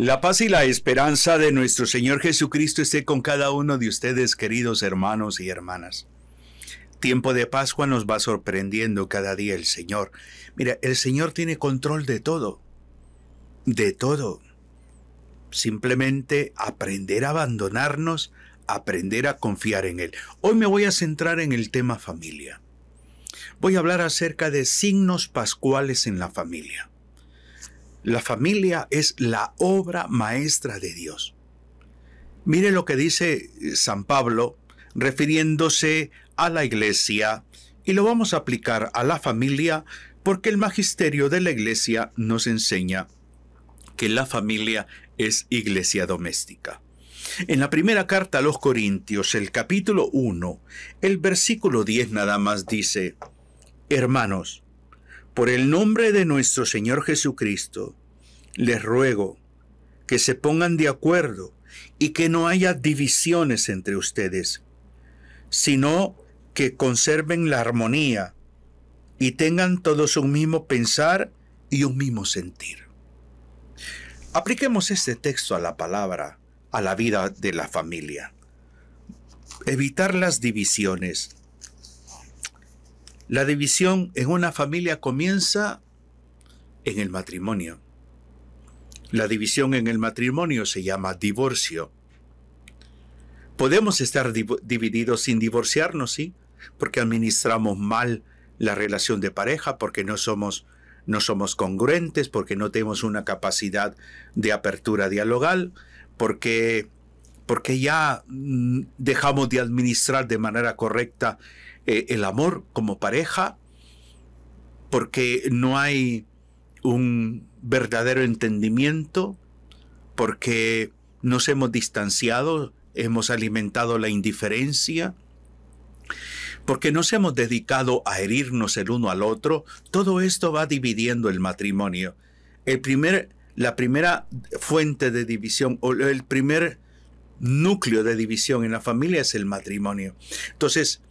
La paz y la esperanza de nuestro Señor Jesucristo esté con cada uno de ustedes, queridos hermanos y hermanas. Tiempo de Pascua nos va sorprendiendo cada día el Señor. Mira, el Señor tiene control de todo. De todo. Simplemente aprender a abandonarnos, aprender a confiar en Él. Hoy me voy a centrar en el tema familia. Voy a hablar acerca de signos pascuales en la familia. La familia es la obra maestra de Dios. Mire lo que dice San Pablo refiriéndose a la iglesia, y lo vamos a aplicar a la familia porque el magisterio de la iglesia nos enseña que la familia es iglesia doméstica. En la primera carta a los Corintios, el capítulo 1, el versículo 10 nada más dice: Hermanos, por el nombre de nuestro Señor Jesucristo, les ruego que se pongan de acuerdo y que no haya divisiones entre ustedes, sino que conserven la armonía y tengan todos un mismo pensar y un mismo sentir. Apliquemos este texto a la palabra, a la vida de la familia. Evitar las divisiones. La división en una familia comienza en el matrimonio. La división en el matrimonio se llama divorcio. Podemos estar divididos sin divorciarnos, ¿sí? Porque administramos mal la relación de pareja, porque no somos congruentes, porque no tenemos una capacidad de apertura dialogal, porque ya dejamos de administrar de manera correcta el amor como pareja, porque no hay un verdadero entendimiento, porque nos hemos distanciado, hemos alimentado la indiferencia, porque nos hemos dedicado a herirnos el uno al otro. Todo esto va dividiendo el matrimonio. La primera fuente de división o el primer núcleo de división en la familia es el matrimonio. Entonces,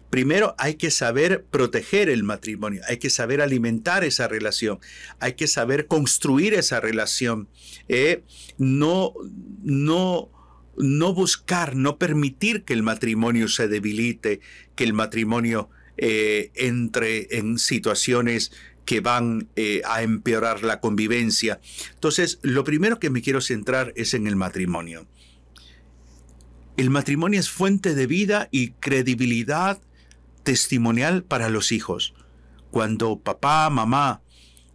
primero hay que saber proteger el matrimonio, hay que saber alimentar esa relación, hay que saber construir esa relación, no buscar, no permitir que el matrimonio se debilite, que el matrimonio entre en situaciones que van a empeorar la convivencia. Entonces, lo primero que me quiero centrar es en el matrimonio. El matrimonio es fuente de vida y credibilidad testimonial para los hijos. Cuando papá, mamá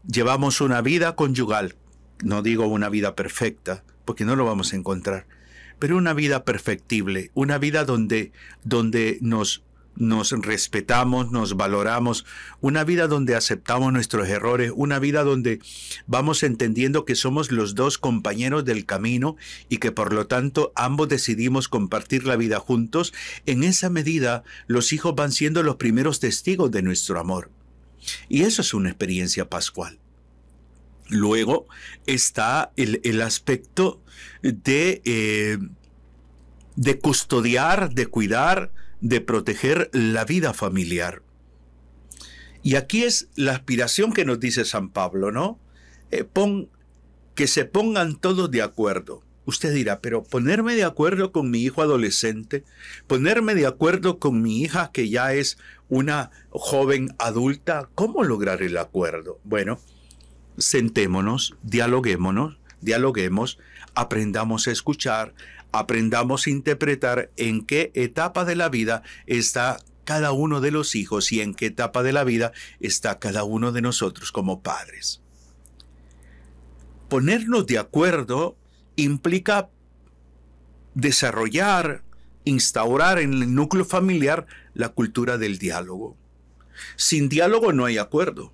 llevamos una vida conyugal, no digo una vida perfecta, porque no lo vamos a encontrar, pero una vida perfectible, una vida donde nos respetamos, nos valoramos, una vida donde aceptamos nuestros errores, una vida donde vamos entendiendo que somos los dos compañeros del camino y que por lo tanto ambos decidimos compartir la vida juntos. En esa medida los hijos van siendo los primeros testigos de nuestro amor. Y eso es una experiencia pascual. Luego está el aspecto de custodiar, de cuidar, de proteger la vida familiar. Y aquí es la aspiración que nos dice San Pablo, ¿no? Que se pongan todos de acuerdo. Usted dirá, pero ponerme de acuerdo con mi hijo adolescente, ponerme de acuerdo con mi hija que ya es una joven adulta, ¿cómo lograr el acuerdo? Bueno, sentémonos, dialoguemos, aprendamos a escuchar, aprendamos a interpretar en qué etapa de la vida está cada uno de los hijos y en qué etapa de la vida está cada uno de nosotros como padres. Ponernos de acuerdo implica desarrollar, instaurar en el núcleo familiar la cultura del diálogo. Sin diálogo no hay acuerdo.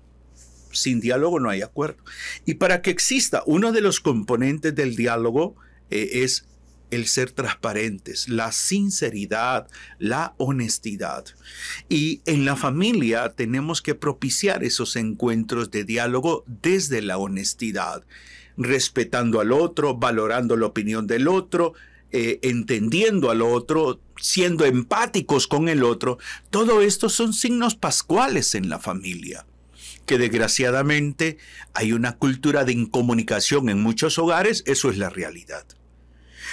Sin diálogo no hay acuerdo. Y para que exista, uno de los componentes del diálogo es el ser transparentes, la sinceridad, la honestidad. Y en la familia tenemos que propiciar esos encuentros de diálogo desde la honestidad, respetando al otro, valorando la opinión del otro, entendiendo al otro, siendo empáticos con el otro. Todo esto son signos pascuales en la familia. que desgraciadamente hay una cultura de incomunicación en muchos hogares. Eso es la realidad.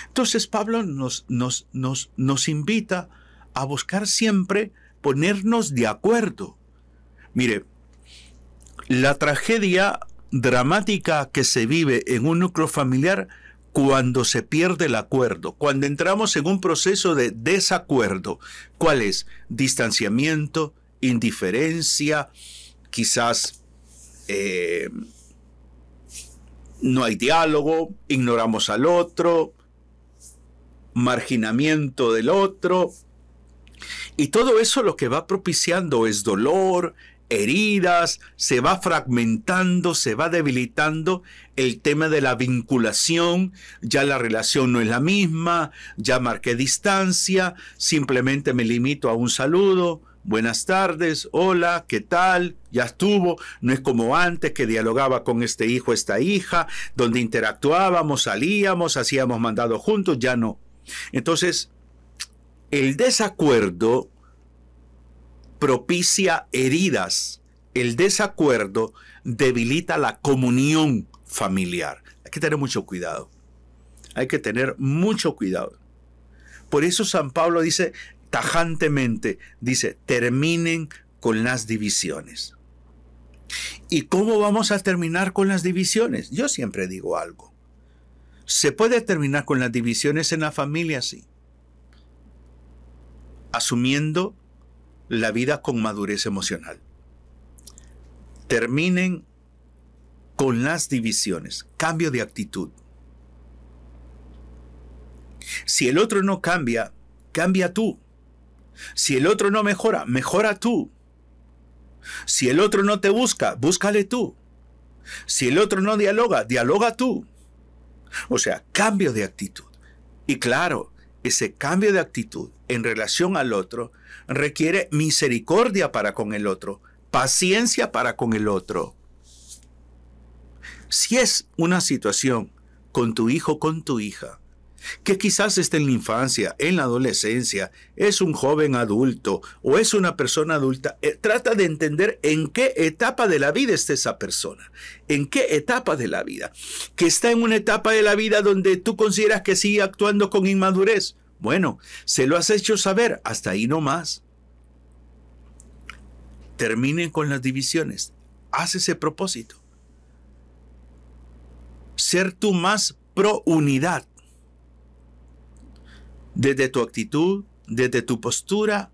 Entonces Pablo nos invita a buscar siempre ponernos de acuerdo. Mire, la tragedia dramática que se vive en un núcleo familiar cuando se pierde el acuerdo, cuando entramos en un proceso de desacuerdo. ¿Cuál es? Distanciamiento, indiferencia, quizás no hay diálogo, ignoramos al otro, marginamiento del otro. Y todo eso lo que va propiciando es dolor, heridas, se va fragmentando, se va debilitando el tema de la vinculación. Ya la relación no es la misma, ya marqué distancia, simplemente me limito a un saludo. Buenas tardes, hola, ¿qué tal? Ya estuvo. No es como antes que dialogaba con este hijo, esta hija, donde interactuábamos, salíamos, hacíamos mandados juntos, ya no. Entonces, el desacuerdo propicia heridas. El desacuerdo debilita la comunión familiar. Hay que tener mucho cuidado. Hay que tener mucho cuidado. Por eso San Pablo dice tajantemente, dice, terminen con las divisiones. ¿Y cómo vamos a terminar con las divisiones? Yo siempre digo algo. ¿Se puede terminar con las divisiones en la familia? Sí. Asumiendo la vida con madurez emocional. Terminen con las divisiones. Cambio de actitud. Si el otro no cambia, cambia tú. Si el otro no mejora, mejora tú. Si el otro no te busca, búscale tú. Si el otro no dialoga, dialoga tú. O sea, cambio de actitud. Y claro, ese cambio de actitud en relación al otro requiere misericordia para con el otro, paciencia para con el otro. Si es una situación con tu hijo, con tu hija, que quizás esté en la infancia, en la adolescencia, es un joven adulto o es una persona adulta, trata de entender en qué etapa de la vida está esa persona, en qué etapa de la vida, que está en una etapa de la vida donde tú consideras que sigue actuando con inmadurez. Bueno, se lo has hecho saber, hasta ahí no más. Terminen con las divisiones, haz ese propósito. Ser tú más pro unidad. Desde tu actitud, desde tu postura,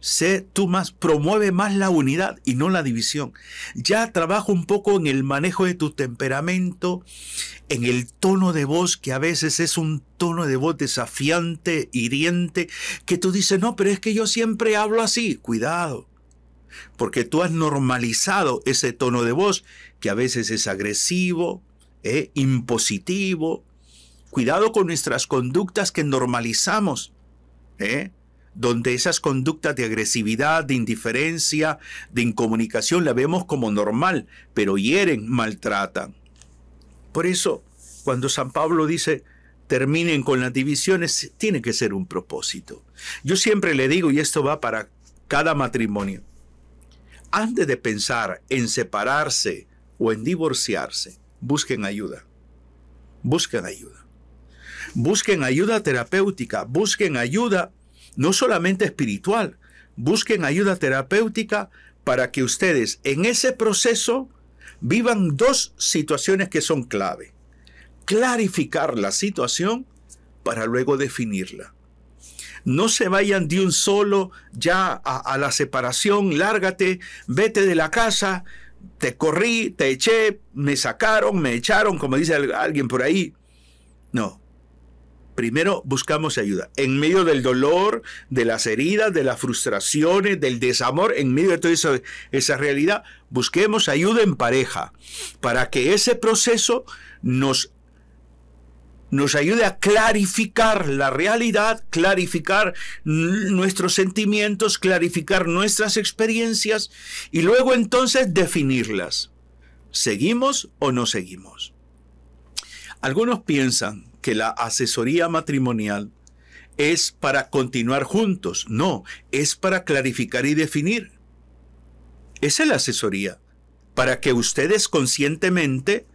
sé tú más, promueve más la unidad y no la división. Ya trabaja un poco en el manejo de tu temperamento, en el tono de voz, que a veces es un tono de voz desafiante, hiriente, que tú dices, no, pero es que yo siempre hablo así. Cuidado, porque tú has normalizado ese tono de voz, que a veces es agresivo, impositivo. Cuidado con nuestras conductas que normalizamos, donde esas conductas de agresividad, de indiferencia, de incomunicación la vemos como normal, pero hieren, maltratan. Por eso, cuando San Pablo dice, terminen con las divisiones, tiene que ser un propósito. Yo siempre le digo, y esto va para cada matrimonio, antes de pensar en separarse o en divorciarse, busquen ayuda. Busquen ayuda. Busquen ayuda terapéutica, busquen ayuda no solamente espiritual, busquen ayuda terapéutica para que ustedes en ese proceso vivan dos situaciones que son clave. Clarificar la situación para luego definirla. No se vayan de un solo ya a la separación, lárgate, vete de la casa, te corrí, te eché, me sacaron, me echaron, como dice alguien por ahí. No. Primero buscamos ayuda. En medio del dolor, de las heridas, de las frustraciones, del desamor, en medio de toda esa realidad, busquemos ayuda en pareja para que ese proceso nos ayude a clarificar la realidad, clarificar nuestros sentimientos, clarificar nuestras experiencias y luego entonces definirlas. ¿Seguimos o no seguimos? Algunos piensan que la asesoría matrimonial es para continuar juntos. No, es para clarificar y definir. Esa es la asesoría. para que ustedes conscientemente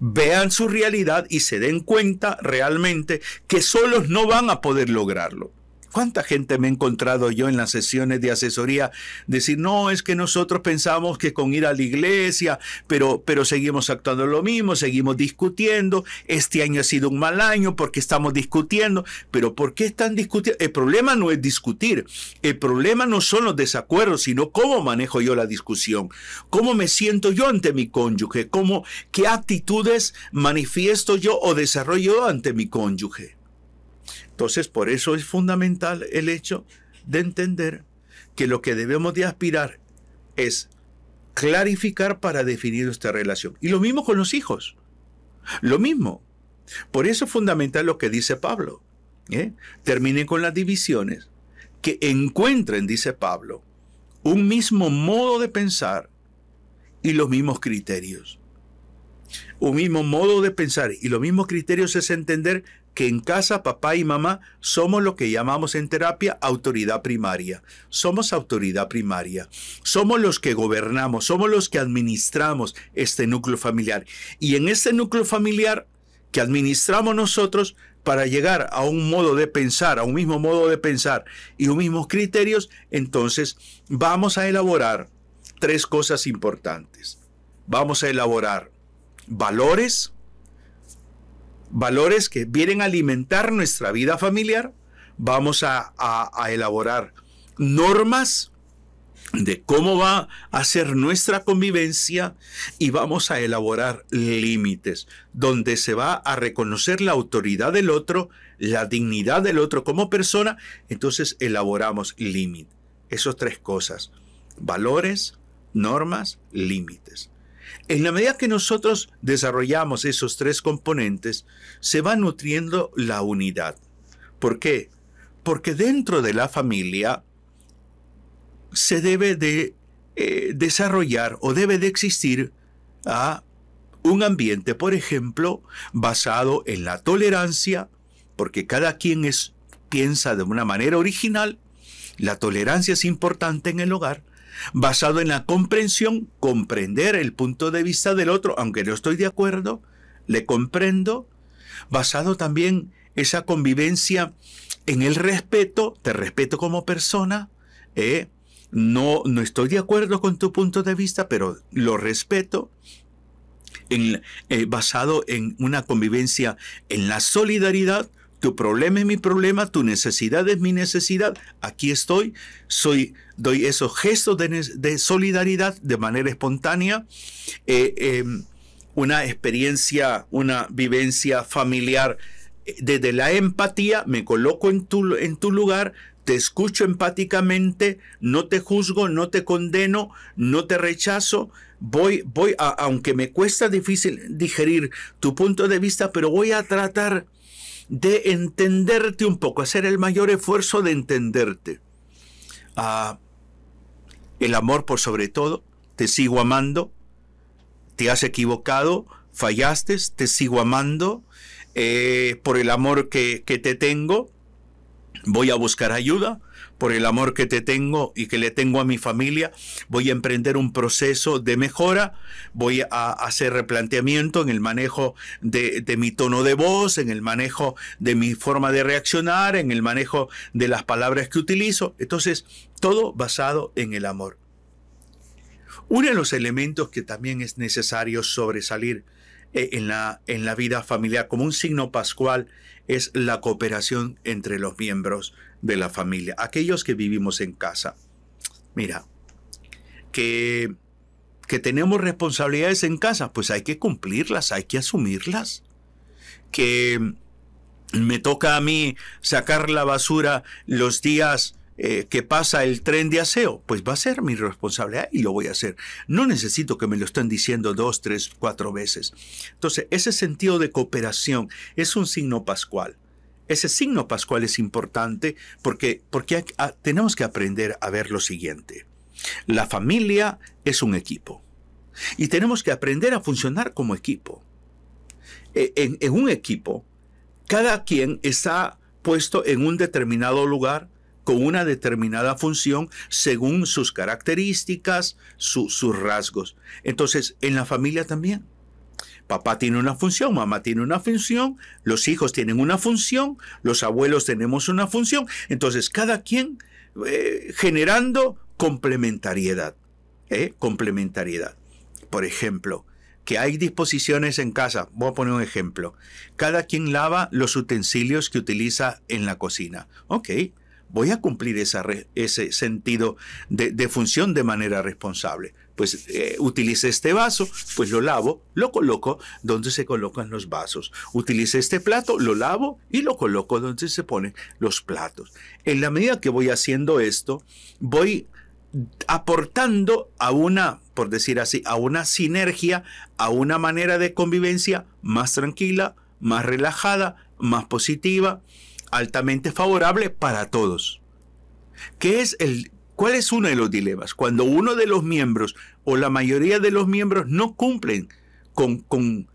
vean su realidad y se den cuenta realmente que solos no van a poder lograrlo. ¿Cuánta gente me he encontrado yo en las sesiones de asesoría decir, no, es que nosotros pensamos que con ir a la iglesia, pero seguimos actuando lo mismo, seguimos discutiendo, este año ha sido un mal año porque estamos discutiendo, pero ¿por qué están discutiendo? El problema no es discutir, el problema no son los desacuerdos, sino cómo manejo yo la discusión, cómo me siento yo ante mi cónyuge, qué actitudes manifiesto yo o desarrollo ante mi cónyuge. Entonces, por eso es fundamental el hecho de entender que lo que debemos de aspirar es clarificar para definir nuestra relación. Y lo mismo con los hijos. Lo mismo. Por eso es fundamental lo que dice Pablo. Terminen con las divisiones. Que encuentren, dice Pablo, un mismo modo de pensar y los mismos criterios. Un mismo modo de pensar y los mismos criterios es entender que en casa papá y mamá somos lo que llamamos en terapia autoridad primaria. Somos autoridad primaria. Somos los que gobernamos, somos los que administramos este núcleo familiar. Y en este núcleo familiar que administramos nosotros para llegar a un modo de pensar, a un mismo modo de pensar y unos mismos criterios, entonces vamos a elaborar 3 cosas importantes. Vamos a elaborar valores que vienen a alimentar nuestra vida familiar. Vamos a elaborar normas de cómo va a ser nuestra convivencia y vamos a elaborar límites donde se va a reconocer la autoridad del otro, la dignidad del otro como persona. Entonces elaboramos límites. Esas 3 cosas: valores, normas, límites. En la medida que nosotros desarrollamos esos 3 componentes, se va nutriendo la unidad. ¿Por qué? Porque dentro de la familia se debe de desarrollar o debe de existir un ambiente, por ejemplo, basado en la tolerancia, porque cada quien piensa de una manera original. La tolerancia es importante en el hogar. Basado en la comprensión, comprender el punto de vista del otro, aunque no estoy de acuerdo, le comprendo. Basado también esa convivencia en el respeto, te respeto como persona, no estoy de acuerdo con tu punto de vista, pero lo respeto. Basado en una convivencia en la solidaridad. Tu problema es mi problema, tu necesidad es mi necesidad. Aquí estoy, doy esos gestos de solidaridad de manera espontánea. Una experiencia, una vivencia familiar desde la empatía. Me coloco en tu lugar, te escucho empáticamente, no te juzgo, no te condeno, no te rechazo. Aunque me cuesta difícil digerir tu punto de vista, pero voy a tratar de entenderte un poco, hacer el mayor esfuerzo de entenderte. El amor por sobre todo, te sigo amando, te has equivocado, fallaste, te sigo amando, por el amor que te tengo, voy a buscar ayuda. Por el amor que te tengo y que le tengo a mi familia, voy a emprender un proceso de mejora, voy a hacer replanteamiento en el manejo de mi tono de voz, en el manejo de mi forma de reaccionar, en el manejo de las palabras que utilizo. Entonces, todo basado en el amor. Uno de los elementos que también es necesario sobresalir en la vida familiar como un signo pascual es la cooperación entre los miembros de la familia, aquellos que vivimos en casa. Mira, que tenemos responsabilidades en casa, pues hay que cumplirlas, hay que asumirlas. Que me toca a mí sacar la basura los días que pasa el tren de aseo, pues va a ser mi responsabilidad y lo voy a hacer. No necesito que me lo estén diciendo 2, 3, 4 veces. Entonces, ese sentido de cooperación es un signo pascual. Ese signo pascual es importante porque tenemos que aprender a ver lo siguiente. La familia es un equipo y tenemos que aprender a funcionar como equipo. En un equipo, cada quien está puesto en un determinado lugar con una determinada función según sus características, sus rasgos. Entonces, en la familia también. Papá tiene una función, mamá tiene una función, los hijos tienen una función, los abuelos tenemos una función. Entonces, cada quien generando complementariedad. Complementariedad. Por ejemplo, que hay disposiciones en casa. Voy a poner un ejemplo. Cada quien lava los utensilios que utiliza en la cocina. Ok, voy a cumplir ese sentido de función de manera responsable. Pues utilice este vaso, pues lo lavo, lo coloco donde se colocan los vasos. Utilice este plato, lo lavo y lo coloco donde se ponen los platos. En la medida que voy haciendo esto, voy aportando a una, por decir así, a una sinergia, a una manera de convivencia más tranquila, más relajada, más positiva, altamente favorable para todos. ¿Cuál es uno de los dilemas? Cuando uno de los miembros o la mayoría de los miembros no cumplen con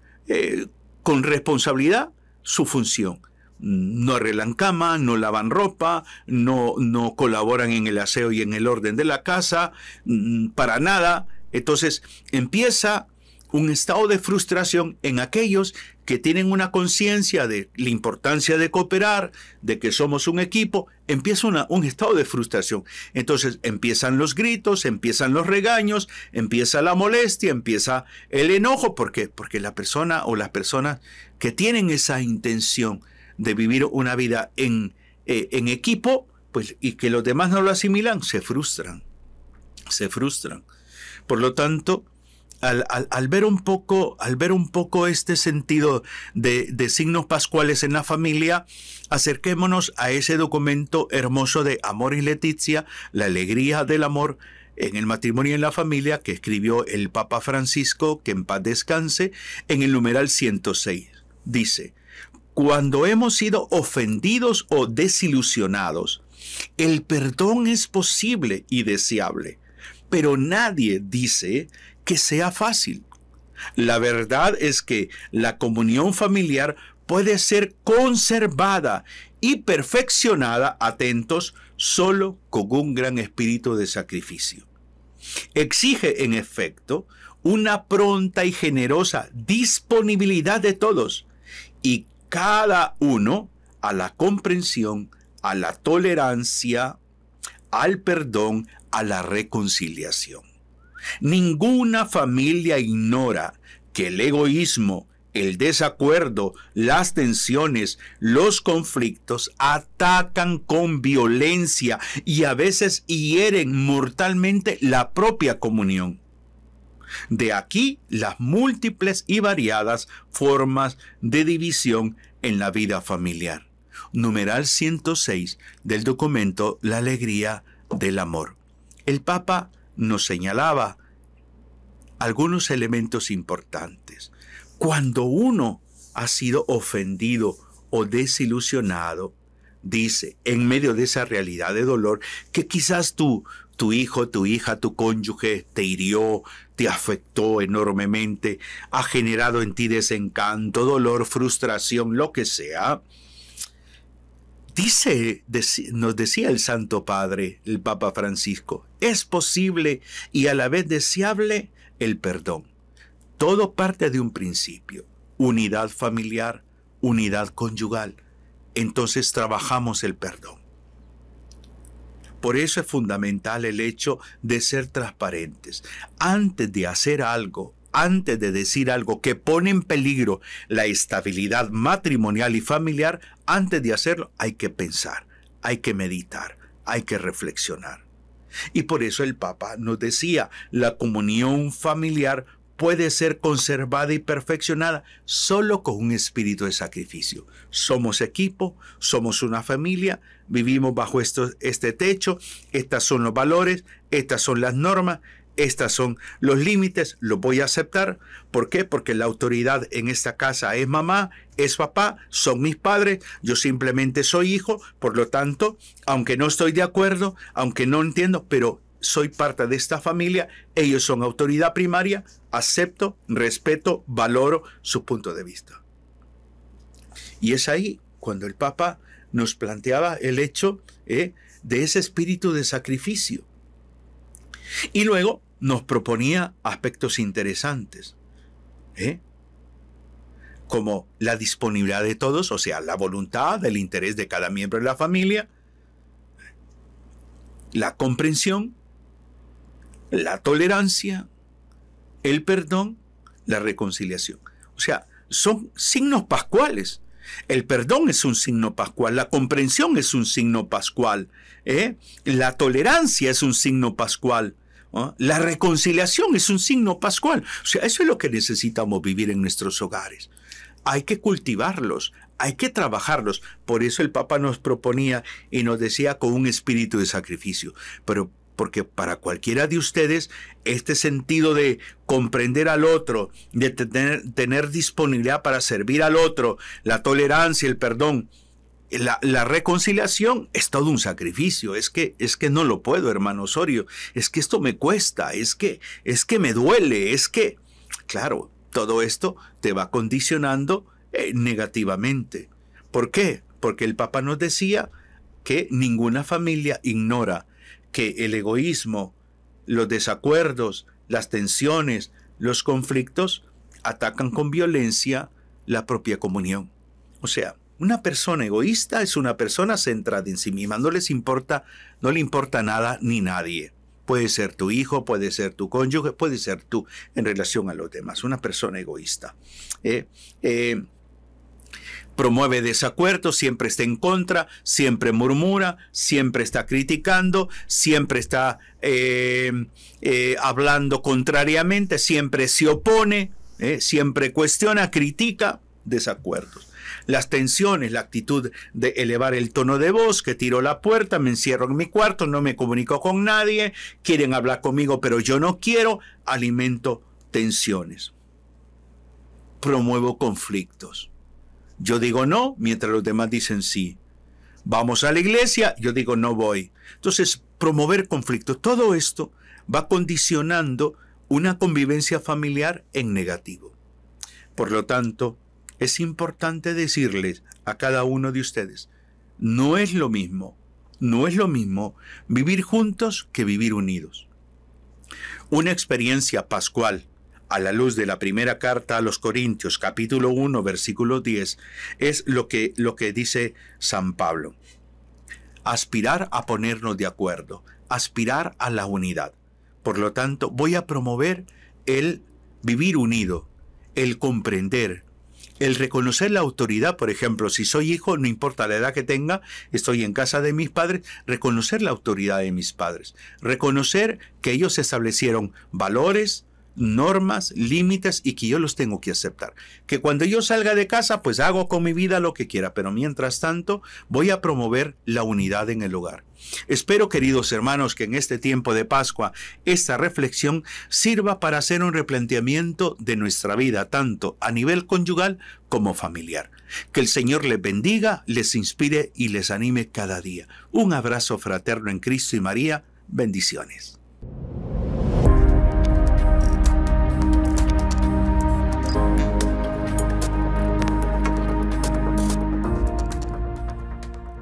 responsabilidad su función. No arreglan cama, no lavan ropa, no colaboran en el aseo y en el orden de la casa, para nada. Entonces empieza un estado de frustración en aquellos que tienen una conciencia de la importancia de cooperar, de que somos un equipo. Empieza un estado de frustración. Entonces empiezan los gritos, empiezan los regaños, empieza la molestia, empieza el enojo. ¿Por qué? Porque la persona o las personas que tienen esa intención de vivir una vida en equipo, pues, y que los demás no lo asimilan, se frustran. Por lo tanto, al ver un poco este sentido de signos pascuales en la familia, acerquémonos a ese documento hermoso de Amoris Laetitia, la alegría del amor en el matrimonio y en la familia, que escribió el Papa Francisco, que en paz descanse, en el numeral 106. Dice: cuando hemos sido ofendidos o desilusionados, el perdón es posible y deseable, pero nadie dice que sea fácil. La verdad es que la comunión familiar puede ser conservada y perfeccionada, atentos, solo con un gran espíritu de sacrificio. Exige, en efecto, una pronta y generosa disponibilidad de todos y cada uno a la comprensión, a la tolerancia, al perdón, a la reconciliación. Ninguna familia ignora que el egoísmo, el desacuerdo, las tensiones, los conflictos atacan con violencia y a veces hieren mortalmente la propia comunión. De aquí las múltiples y variadas formas de división en la vida familiar. Numeral 106 del documento La alegría del amor. El Papa nos señalaba algunos elementos importantes. Cuando uno ha sido ofendido o desilusionado, dice, en medio de esa realidad de dolor, que quizás tu hijo, tu hija, tu cónyuge te hirió, te afectó enormemente, ha generado en ti desencanto, dolor, frustración, lo que sea. Nos decía el Santo Padre, el Papa Francisco, es posible y a la vez deseable el perdón. Todo parte de un principio: unidad familiar, unidad conyugal. Entonces trabajamos el perdón. Por eso es fundamental el hecho de ser transparentes. Antes de hacer algo, antes de decir algo que pone en peligro la estabilidad matrimonial y familiar, antes de hacerlo hay que pensar, hay que meditar, hay que reflexionar. Y por eso el Papa nos decía, la comunión familiar puede ser conservada y perfeccionada solo con un espíritu de sacrificio. Somos equipo, somos una familia, vivimos bajo este techo, estos son los valores, estas son las normas, estos son los límites, los voy a aceptar. ¿Por qué? Porque la autoridad en esta casa es mamá, es papá, son mis padres, yo simplemente soy hijo, por lo tanto, aunque no estoy de acuerdo, aunque no entiendo, pero soy parte de esta familia, ellos son autoridad primaria, acepto, respeto, valoro su punto de vista. Y es ahí cuando el Papa nos planteaba el hecho de ese espíritu de sacrificio. Y luego nos proponía aspectos interesantes, como la disponibilidad de todos, o sea, la voluntad, el interés de cada miembro de la familia, la comprensión, la tolerancia, el perdón, la reconciliación. O sea, son signos pascuales. El perdón es un signo pascual, la comprensión es un signo pascual, la tolerancia es un signo pascual, ¿no? La reconciliación es un signo pascual. O sea, eso es lo que necesitamos vivir en nuestros hogares. Hay que cultivarlos, hay que trabajarlos. Por eso el Papa nos proponía y nos decía con un espíritu de sacrificio. Pero porque para cualquiera de ustedes, este sentido de comprender al otro, de tener disponibilidad para servir al otro, la tolerancia, el perdón, la reconciliación es todo un sacrificio. Es que no lo puedo, hermano Osorio. Es que esto me cuesta, es que me duele, claro, todo esto te va condicionando negativamente. ¿Por qué? Porque el Papa nos decía que ninguna familia ignora que el egoísmo, los desacuerdos, las tensiones, los conflictos atacan con violencia la propia comunión. O sea, una persona egoísta es una persona centrada en sí misma, no le importa nada ni nadie. Puede ser tu hijo, puede ser tu cónyuge, puede ser tú en relación a los demás, una persona egoísta. Promueve desacuerdos, siempre está en contra, siempre murmura, siempre está criticando, siempre está hablando contrariamente, siempre se opone, siempre cuestiona, critica, desacuerdos. Las tensiones, la actitud de elevar el tono de voz, que tiro la puerta, me encierro en mi cuarto, no me comunico con nadie, quieren hablar conmigo pero yo no quiero, alimento tensiones. Promuevo conflictos. Yo digo no, mientras los demás dicen sí. Vamos a la iglesia, yo digo no voy. Entonces, promover conflictos. Todo esto va condicionando una convivencia familiar en negativo. Por lo tanto, es importante decirles a cada uno de ustedes, no es lo mismo vivir juntos que vivir unidos. Una experiencia pascual a la luz de la primera carta a los Corintios, capítulo 1, versículo 10, es lo que dice San Pablo. Aspirar a ponernos de acuerdo, aspirar a la unidad. Por lo tanto, voy a promover el vivir unido, el comprender, el reconocer la autoridad. Por ejemplo, si soy hijo, no importa la edad que tenga, estoy en casa de mis padres, reconocer la autoridad de mis padres, reconocer que ellos establecieron valores, normas, límites y que yo los tengo que aceptar. Que cuando yo salga de casa, pues hago con mi vida lo que quiera, pero mientras tanto voy a promover la unidad en el hogar. Espero, queridos hermanos, que en este tiempo de Pascua esta reflexión sirva para hacer un replanteamiento de nuestra vida, tanto a nivel conyugal como familiar. Que el Señor les bendiga, les inspire y les anime cada día. Un abrazo fraterno en Cristo y María. Bendiciones.